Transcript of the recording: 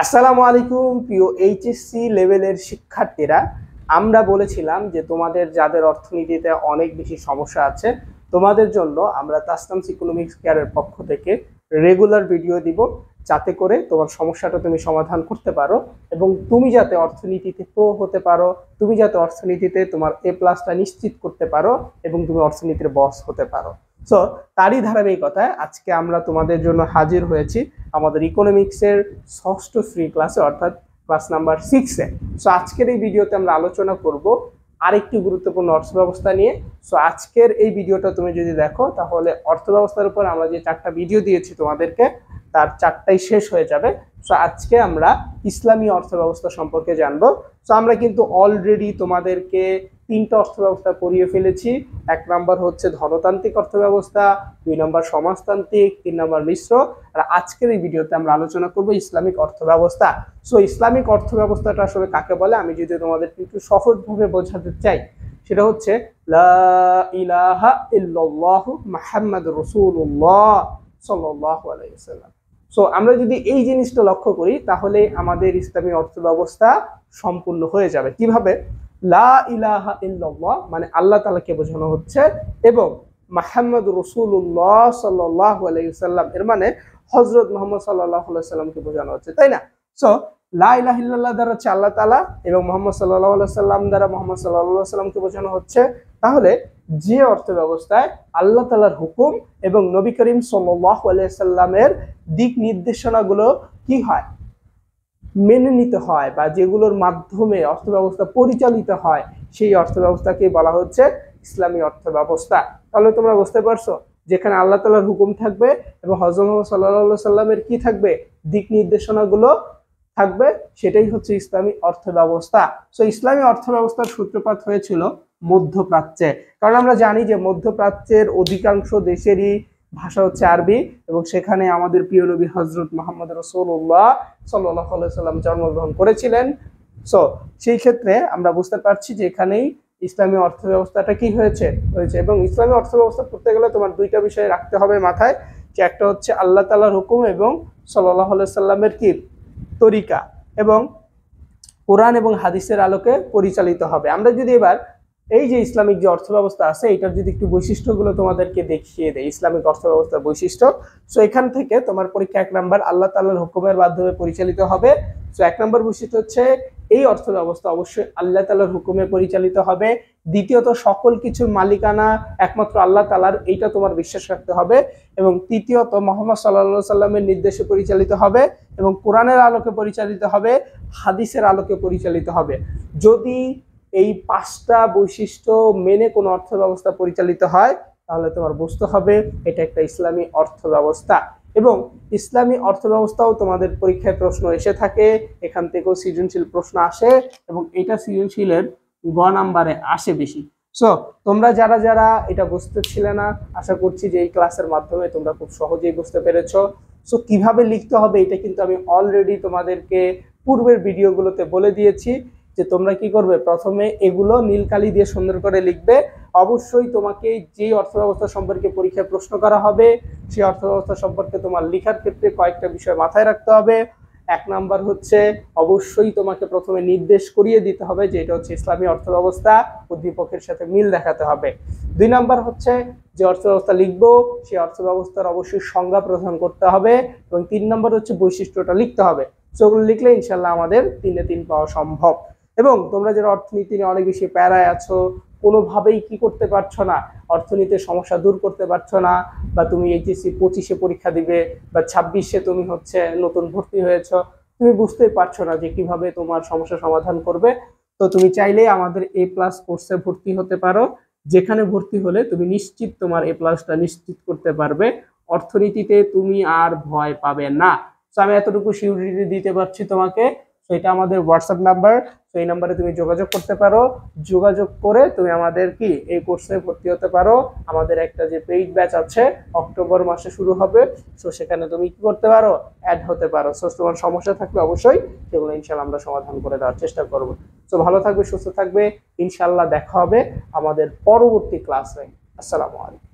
আসসালামু আলাইকুম প্রিয় এইচএসসি লেভেলের শিক্ষার্থীরা। আমরা বলেছিলাম যে তোমাদের যাদের অর্থনীতিতে অনেক বেশি সমস্যা আছে তোমাদের জন্য আমরা তাসনামস ইকোনমিক্স কেয়ারের পক্ষ থেকে রেগুলার ভিডিও দিব, যাতে করে তোমার সমস্যাটা তুমি সমাধান করতে পারো এবং তুমি যাতে অর্থনীতিতে প্রো হতে পারো, তুমি যাতে অর্থনীতিতে তোমার A+টা নিশ্চিত করতে পারো এবং তুমি অর্থনীতির বস হতে পারো। সো তারই ধারাবাহিকতায় আজকে আমরা তোমাদের জন্য হাজির হয়েছি আমাদের ইকোনমিক্সের ষষ্ঠ ফ্রি ক্লাসে, অর্থাৎ ক্লাস নাম্বার 6-এ। সো আজকের এই ভিডিওতে আমরা আলোচনা করব আরেকটি গুরুত্বপূর্ণ অর্থব্যবস্থা নিয়ে। সো আজকের এই ভিডিওটা তুমি যদি দেখো তাহলে অর্থব্যবস্থার উপর আমরা যে 4টা ভিডিও দিয়েছি তোমাদেরকে তার 4টাই শেষ হয়ে যাবে। সো আজকে আমরা ইসলামী অর্থব্যবস্থা সম্পর্কে জানবো। সো আমরা কিন্তু অলরেডি তোমাদেরকে 3টা অর্থব্যবস্থা পড়িয়ে ফেলেছি। 1 নম্বর হচ্ছে ধনতান্ত্রিক অর্থব্যবস্থা, 2 নম্বর সমাজতান্ত্রিক, 3 নম্বর মিশ্র। আর আজকের এই ভিডিওতে আমরা আলোচনা করব ইসলামিক অর্থব্যবস্থা। সো ইসলামিক অর্থব্যবস্থাটা আসলে কাকে বলে আমি যদি তোমাদের একটু সহজভাবে বোঝাতে চাই, সেটা হচ্ছে লা ইলাহা ইল্লাল্লাহু মুহাম্মাদুর রাসূলুল্লাহ সাল্লাল্লাহু আলাইহি ওয়াসাল্লাম। সো আমরা যদি এই জিনিসটা লক্ষ্য করি তাহলে আমাদের ইসলামী অর্থব্যবস্থা সম্পূর্ণ হয়ে যাবে। কিভাবে? লা ইলাহা ইল্লাল্লাহ মানে আল্লাহ তাআলাকে বোঝানো হচ্ছে, এবং মুহাম্মাদুর রাসূলুল্লাহ সাল্লাল্লাহু আলাইহি ওয়াসাল্লাম এর মানে হযরত মুহাম্মদ সাল্লাল্লাহু আলাইহি ওয়াসাল্লামকে বোঝানো হচ্ছে, তাই না? সো লা ইলাহা ইল্লাল্লাহ দ্বারা হচ্ছে আল্লাহ তাআলা এবং মুহাম্মদ সাল্লাল্লাহু আলাইহি ওয়াসাল্লাম দ্বারা মুহাম্মদ সাল্লাল্লাহু আলাইহি ওয়াসাল্লামকে বোঝানো হচ্ছে। তাহলে যে অর্থব্যবস্থায় আল্লাহ তাআলার হুকুম এবং নবী করিম সাল্লাল্লাহু আলাইহি ওয়াসাল্লামের দিক নির্দেশনাগুলো কি হয়, মেনে নিতে হয়, বা যেগুলোর মাধ্যমে অর্থব্যবস্থা পরিচালিত হয়, সেই অর্থব্যবস্থাকে বলা হচ্ছে ইসলামী অর্থব্যবস্থা। তাহলে তোমরা বুঝতে পারছো, যেখানে আল্লাহ তাআলার হুকুম থাকবে এবং হযরত মুহাম্মদ সাল্লাল্লাহু আলাইহি সাল্লামের কি থাকবে, দিক নির্দেশনাগুলো থাকবে, সেটাই হচ্ছে ইসলামী অর্থব্যবস্থা। সো ইসলামী অর্থব্যবস্থার সূত্রপাত হয়েছিল মধ্যপ্রাচ্যে, কারণ আমরা জানি যে মধ্যপ্রাচ্যের অধিকাংশ দেশেরই ভাষা হচ্ছে আরবি এবং সেখানে আমাদের প্রিয় নবী হযরত মুহাম্মদ রাসূলুল্লাহ সাল্লাল্লাহু আলাইহি সাল্লাম জন্মগ্রহণ করেছিলেন। সো সেই ক্ষেত্রে আমরা বুঝতে পারছি যে এখানেই ইসলামী অর্থব্যবস্থাটা কি হয়েছে। এবং ইসলামী অর্থব্যবস্থা করতে গেলে তোমার 2টা বিষয় রাখতে হবে মাথায়, যে একটা হচ্ছে আল্লাহ তাআলার হুকুম এবং সাল্লাল্লাহু আলাইহি সাল্লামের কি তরিকা, এবং কোরআন এবং হাদিসের আলোকে পরিচালিত হবে। আমরা যদি এবার এই যে ইসলামিক যে অর্থব্যবস্থা আছে এটার যদি একটু বৈশিষ্ট্যগুলো তোমাদেরকে দেখিয়ে দেয়, ইসলামিক অর্থব্যবস্থার বৈশিষ্ট্য। সো এখান থেকে তোমার পরীক্ষা 1 নম্বর আল্লাহ তাআলার হুকুমের মাধ্যমে পরিচালিত হবে। সো 1 নম্বর বৈশিষ্ট্য হচ্ছে এই অর্থব্যবস্থা অবশ্যই আল্লাহ তাআলার হুকুমে পরিচালিত হবে। দ্বিতীয়ত সকল কিছুর মালিকানা একমাত্র আল্লাহ তাআলার, এইটা তোমার বিশ্বাস রাখতে হবে। এবং তৃতীয়ত মুহাম্মদ সাল্লাল্লাহু আলাইহি সাল্লামের নির্দেশে পরিচালিত হবে এবং কোরআনের আলোকে পরিচালিত হবে, হাদিসের আলোকে পরিচালিত হবে। যদি এই 5টা বৈশিষ্ট্য মেনে কোনো অর্থব্যবস্থা পরিচালিত হয় তাহলে তোমার বুঝতে হবে এটা একটা ইসলামী অর্থব্যবস্থা। এবং ইসলামী অর্থব্যবস্থাও তোমাদের পরীক্ষায় প্রশ্ন এসে থাকে, এখান থেকেও সৃজনশীল প্রশ্ন আসে এবং এটা সৃজনশীলের গ নাম্বারে আসে বেশি। সো তোমরা যারা যারা এটা বুঝতেছিলে না, আশা করছি যে এই ক্লাসের মাধ্যমে তোমরা খুব সহজেই বুঝতে পেরেছো। সো কিভাবে লিখতে হবে এটা কিন্তু আমি অলরেডি তোমাদেরকে পূর্বের ভিডিওগুলোতে বলে দিয়েছি, যে তোমরা কি করবে, প্রথমে এগুলো নীল কালি দিয়ে সুন্দর করে লিখবে। অবশ্যই তোমাকে যে অর্থব্যবস্থা সম্পর্কে পরীক্ষায় প্রশ্ন করা হবে সেই অর্থব্যবস্থা সম্পর্কে তোমার লেখার ক্ষেত্রে কয়েকটা বিষয় মাথায় রাখতে হবে। 1 নাম্বার হচ্ছে অবশ্যই তোমাকে প্রথমে নির্দেশ করিয়ে দিতে হবে যে এটা হচ্ছে ইসলামী অর্থব্যবস্থা, উদ্দীপকের সাথে মিল দেখাতে হবে। 2 নাম্বার হচ্ছে যে অর্থব্যবস্থা লিখবো সেই অর্থব্যবস্থার অবশ্যই সংজ্ঞা প্রদান করতে হবে এবং 3 নাম্বার হচ্ছে বৈশিষ্ট্যটা লিখতে হবে। সেগুলো লিখলে ইনশাল্লাহ আমাদের 3-এ 3 পাওয়া সম্ভব। এবং তোমরা যারা অর্থনীতি নিয়ে অনেক বেশি প্যারায় আছো, কোনোভাবেই কি করতে পারছো না, অর্থনীতির সমস্যা দূর করতে পারছো না, বা তুমি এইচএসসি 25-এ পরীক্ষা দিবে বা 26-এ তুমি হচ্ছে নতুন ভর্তি হয়েছো, তুমি বুঝতেই পারছো না যে কিভাবে তোমার সমস্যা সমাধান করবে, তো তুমি চাইলেই আমাদের A+ কোর্সে ভর্তি হতে পারো, যেখানে ভর্তি হলে তুমি নিশ্চিত তোমার A+টা নিশ্চিত করতে পারবে। অর্থনীতিতে তুমি আর ভয় পাবে না। তো আমি এতটুকু সিউরিটি দিতে পারছি তোমাকে। তো এটা আমাদের হোয়াটসঅ্যাপ নাম্বার, তো এই নাম্বারে তুমি যোগাযোগ করতে পারো। যোগাযোগ করে তুমি আমাদের কি এই কোর্সে ভর্তি হতে পারো। আমাদের একটা যে পেইড ব্যাচ আছে অক্টোবর মাসে শুরু হবে, সো সেখানে তুমি কি করতে পারো, অ্যাড হতে পারো। সো তোমার সমস্যা থাকলে অবশ্যই সেগুলো ইনশাল্লাহ আমরা সমাধান করে দেওয়ার চেষ্টা করব। তো ভালো থাকবে, সুস্থ থাকবে, ইনশাল্লাহ দেখা হবে আমাদের পরবর্তী ক্লাসে। আসসালামু আলাইকুম।